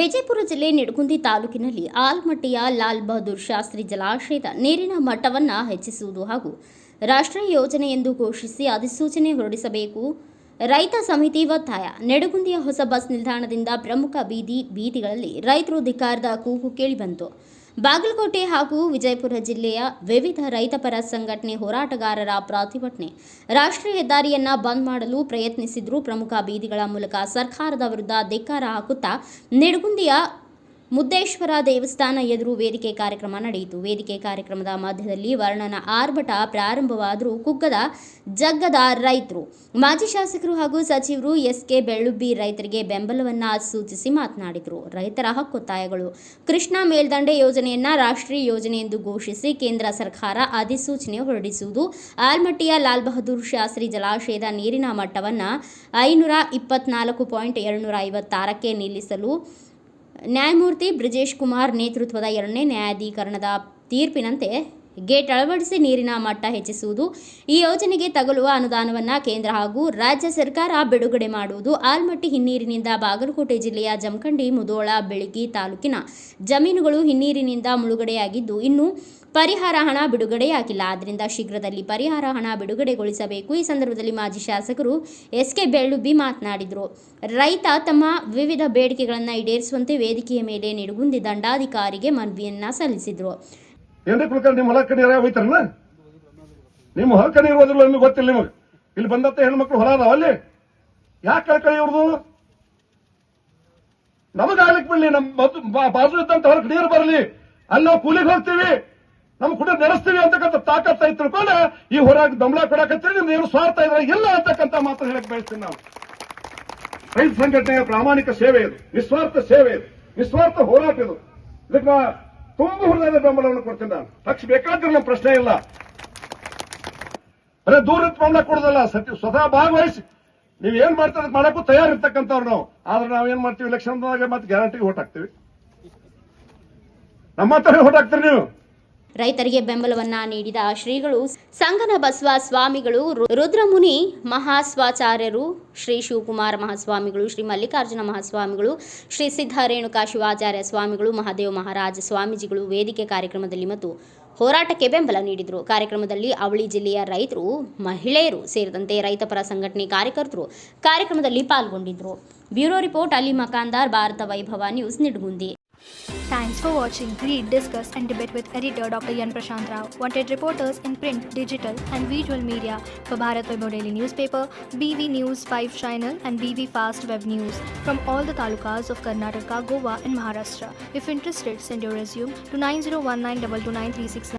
ವಿಜಯಪುರ ಜಿಲ್ಲೆ ನಿಡಗುಂದಿ ತಾಲೂಕಿನಲ್ಲಿ ಆಲ್ಮಟ್ಟಿಯ ಲಾಲ್ ಬಹದ್ದೂರ್ ಶಾಸ್ತ್ರಿ ಜಲಾಶಯದ ನೀರಿನ ಮಟ್ಟವನ್ನು ಹೆಚ್ಚಿಸುವುದು ಹಾಗೂ ರಾಷ್ಟ್ರೀಯ ಯೋಜನೆ ಎಂದು ಘೋಷಿಸಿ ಅಧಿಸೂಚನೆ ಹೊರಡಿಸಬೇಕು. ರೈತ ಸಮಿತಿ ಒತ್ತಾಯ. ನಿಡಗುಂದಿಯ ಹೊಸ ಬಸ್ ನಿಲ್ದಾಣದಿಂದ ಪ್ರಮುಖ ಬೀದಿಗಳಲ್ಲಿ ರೈತರು ಧಿಕ್ಕಾರದ ಕೂಗು ಕೇಳಿಬಂತು. ಬಾಗಲಕೋಟೆ ಹಾಗೂ ವಿಜಯಪುರ ಜಿಲ್ಲೆಯ ವಿವಿಧ ರೈತಪರ ಸಂಘಟನೆ ಹೋರಾಟಗಾರರ ಪ್ರತಿಭಟನೆ. ರಾಷ್ಟ್ರೀಯ ಹೆದ್ದಾರಿಯನ್ನು ಬಂದ್ ಮಾಡಲು ಪ್ರಯತ್ನಿಸಿದ್ರು. ಪ್ರಮುಖ ಬೀದಿಗಳ ಮೂಲಕ ಸರ್ಕಾರದ ವಿರುದ್ಧ ಧಿಕ್ಕಾರ ಹಾಕುತ್ತಾ ನಿಡಗುಂದಿಯ ಮುದ್ದೇಶ್ವರ ದೇವಸ್ಥಾನ ಎದುರು ವೇದಿಕೆ ಕಾರ್ಯಕ್ರಮ ನಡೆಯಿತು. ವೇದಿಕೆ ಕಾರ್ಯಕ್ರಮದ ಮಧ್ಯದಲ್ಲಿ ವರ್ಣನ ಆರ್ಭಟ ಪ್ರಾರಂಭವಾದರೂ ಕುಗ್ಗದ ಜಗ್ಗದ ರೈತರು. ಮಾಜಿ ಶಾಸಕರು ಹಾಗೂ ಸಚಿವರು ಎಸ್.ಕೆ. ಬೆಳ್ಳುಬ್ಬಿ ರೈತರಿಗೆ ಬೆಂಬಲವನ್ನು ಸೂಚಿಸಿ ಮಾತನಾಡಿದರು. ರೈತರ ಹಕ್ಕೊತ್ತಾಯಗಳು. ಕೃಷ್ಣಾ ಮೇಲ್ದಂಡೆ ಯೋಜನೆಯನ್ನು ರಾಷ್ಟ್ರೀಯ ಯೋಜನೆ ಎಂದು ಘೋಷಿಸಿ ಕೇಂದ್ರ ಸರ್ಕಾರ ಅಧಿಸೂಚನೆ ಹೊರಡಿಸುವುದು. ಆಲ್ಮಟ್ಟಿಯ ಲಾಲ್ ಬಹದ್ದೂರ್ ಶಾಸ್ತ್ರಿ ಜಲಾಶಯದ ನೀರಿನ ಮಟ್ಟವನ್ನು 524.256ಕ್ಕೆ ನಿಲ್ಲಿಸಲು ನ್ಯಾಯಮೂರ್ತಿ ಬ್ರಿಜೇಶ್ ಕುಮಾರ್ ನೇತೃತ್ವದ 2ನೇ ನ್ಯಾಯಾಧೀಕರಣದ ತೀರ್ಪಿನಂತೆ ಗೇಟ್ ಅಳವಡಿಸಿ ನೀರಿನ ಮಟ್ಟ ಹೆಚ್ಚಿಸುವುದು. ಈ ಯೋಜನೆಗೆ ತಗುಲುವ ಅನುದಾನವನ್ನು ಕೇಂದ್ರ ಹಾಗೂ ರಾಜ್ಯ ಸರ್ಕಾರ ಬಿಡುಗಡೆ ಮಾಡುವುದು. ಆಲ್ಮಟ್ಟಿ ಹಿನ್ನೀರಿನಿಂದ ಬಾಗಲಕೋಟೆ ಜಿಲ್ಲೆಯ ಜಮಖಂಡಿ, ಮುಧೋಳ, ಬೆಳಗಿ ತಾಲೂಕಿನ ಜಮೀನುಗಳು ಹಿನ್ನೀರಿನಿಂದ ಮುಳುಗಡೆಯಾಗಿದ್ದು ಇನ್ನೂ ಪರಿಹಾರ ಹಣ ಬಿಡುಗಡೆಯಾಗಿಲ್ಲ. ಆದ್ದರಿಂದ ಶೀಘ್ರದಲ್ಲಿ ಪರಿಹಾರ ಹಣ ಬಿಡುಗಡೆಗೊಳಿಸಬೇಕು. ಈ ಸಂದರ್ಭದಲ್ಲಿ ಮಾಜಿ ಶಾಸಕರು ಎಸ್.ಕೆ. ಬೆಳ್ಳುಬ್ಬಿ ಮಾತನಾಡಿದರು. ರೈತ ತಮ್ಮ ವಿವಿಧ ಬೇಡಿಕೆಗಳನ್ನು ಈಡೇರಿಸುವಂತೆ ವೇದಿಕೆಯ ಮೇಲೆ ನಿಡಗುಂದಿ ದಂಡಾಧಿಕಾರಿಗೆ ಮನವಿಯನ್ನ ಸಲ್ಲಿಸಿದರು. ನಿಮ್ಮ ಹೊಲ ಕಡೆ ಹೋಯ್ತಾರಲ್ಲ, ನಿಮ್ಮ ಹೊಲ ಕಡೆ ಇರೋದಿಲ್ಲ ನಿಮಗೆ ಗೊತ್ತಿಲ್ಲ. ನಿಮಗೆ ಇಲ್ಲಿ ಬಂದಂತ ಹೆಣ್ಮಕ್ಳು ಹೊಲ ಅದಾವ ಅಲ್ಲಿ, ಯಾಕೆ ಕಡೆ ಇವ್ರದು ನಮಗಾಗ್ಲಿಕ್ಕೆ ಬಿಡ್ಲಿ. ನಮ್ಮ ಬಾಜು ಇದ್ದಂತ ಹೊರಗೆ ನೀರು ಬರಲಿ, ಅಲ್ಲಿ ನಾವು ಕೂಲಿಗೆ ಹೋಗ್ತೀವಿ, ನಮ್ ಕೂಡ ನಡೆಸ್ತೀವಿ ಅಂತಕ್ಕಂಥ ತಾಕತ್ತ ತಿಳ್ಕೊಂಡು ಈ ಹೊರಗೆ ದಮ್ಲ ಕೊಡಕತ್ತೀರಿ. ನಿಮ್ದು ಏನು ಸ್ವಾರ್ಥ ಇದ್ರೆ ಇಲ್ಲ ಅಂತಕ್ಕಂಥ ಮಾತ್ರ ಹೇಳಕ್ ಬಯಸ್ತೀನಿ. ನಾವು ರೈತ ಸಂಘಟನೆಯ ಪ್ರಾಮಾಣಿಕ ಸೇವೆ ಇದು, ನಿಸ್ವಾರ್ಥ ಸೇವೆ ಇದು, ನಿಸ್ವಾರ್ಥ ಹೋರಾಟ ಇದು. ಇದಕ್ಕೆ ತುಂಬಾ ಹೃದಯದ ಬೆಂಬಲವನ್ನು ಕೊಡ್ತೀನಿ ನಾನು. ಪಕ್ಷ ಬೇಕಾದ್ರೆ ನಮ್ಮ ಪ್ರಶ್ನೆ ಇಲ್ಲ, ಅದೇ ದೂರ ಬೆಂಬಲ ಕೊಡೋದಲ್ಲ. ಸ್ವತಃ ಭಾಗವಹಿಸಿ ನೀವ್ ಏನ್ ಮಾಡ್ತಾರೆ ಮಾಡಕ್ಕೂ ತಯಾರಿರ್ತಕ್ಕಂಥವ್ರು ನಾವು. ಆದ್ರೆ ನಾವೇನ್ ಮಾಡ್ತೀವಿ, ಎಲೆಕ್ಷನ್ದಾಗ ಮತ್ತೆ ಗ್ಯಾರಂಟಿಗೆ ಓಟ್ ಹಾಕ್ತೀವಿ. ನಮ್ಮ ಹತ್ರ ಓಟ್ ಹಾಕ್ತೀರಿ ನೀವು. ರೈತರಿಗೆ ಬೆಂಬಲವನ್ನ ನೀಡಿದ ಶ್ರೀಗಳು ಸಂಗನ ಬಸವ ಸ್ವಾಮಿಗಳು, ರುದ್ರಮುನಿ ಮಹಾಸ್ವಾಚಾರ್ಯರು, ಶ್ರೀ ಶಿವಕುಮಾರ ಮಹಾಸ್ವಾಮಿಗಳು, ಶ್ರೀ ಮಲ್ಲಿಕಾರ್ಜುನ ಮಹಾಸ್ವಾಮಿಗಳು, ಶ್ರೀ ಸಿದ್ಧ ರೇಣುಕಾ ಶಿವಾಚಾರ್ಯ ಸ್ವಾಮಿಗಳು, ಮಹಾದೇವ ಮಹಾರಾಜ ಸ್ವಾಮೀಜಿಗಳು ವೇದಿಕೆ ಕಾರ್ಯಕ್ರಮದಲ್ಲಿ ಮತ್ತು ಹೋರಾಟಕ್ಕೆ ಬೆಂಬಲ ನೀಡಿದರು. ಕಾರ್ಯಕ್ರಮದಲ್ಲಿ ಅವಳಿ ಜಿಲ್ಲೆಯ ರೈತರು, ಮಹಿಳೆಯರು ಸೇರಿದಂತೆ ರೈತಪರ ಸಂಘಟನೆ ಕಾರ್ಯಕರ್ತರು ಕಾರ್ಯಕ್ರಮದಲ್ಲಿ ಪಾಲ್ಗೊಂಡಿದ್ದರು. ಬ್ಯೂರೋ ರಿಪೋರ್ಟ್ ಅಲಿ ಮಕಾಂದಾರ್, ಭಾರತ ವೈಭವ news, Nidagundi. Thanks for watching. Read, discuss and debate with editor Dr. Yan Prashant Rao. Wanted reporters in print, digital and visual media for Bharat Vaibhav Daily Newspaper, BV News 5 Channel and BV Fast Web News from all the talukas of Karnataka, Goa and Maharashtra. If interested, send your resume to 9019229369.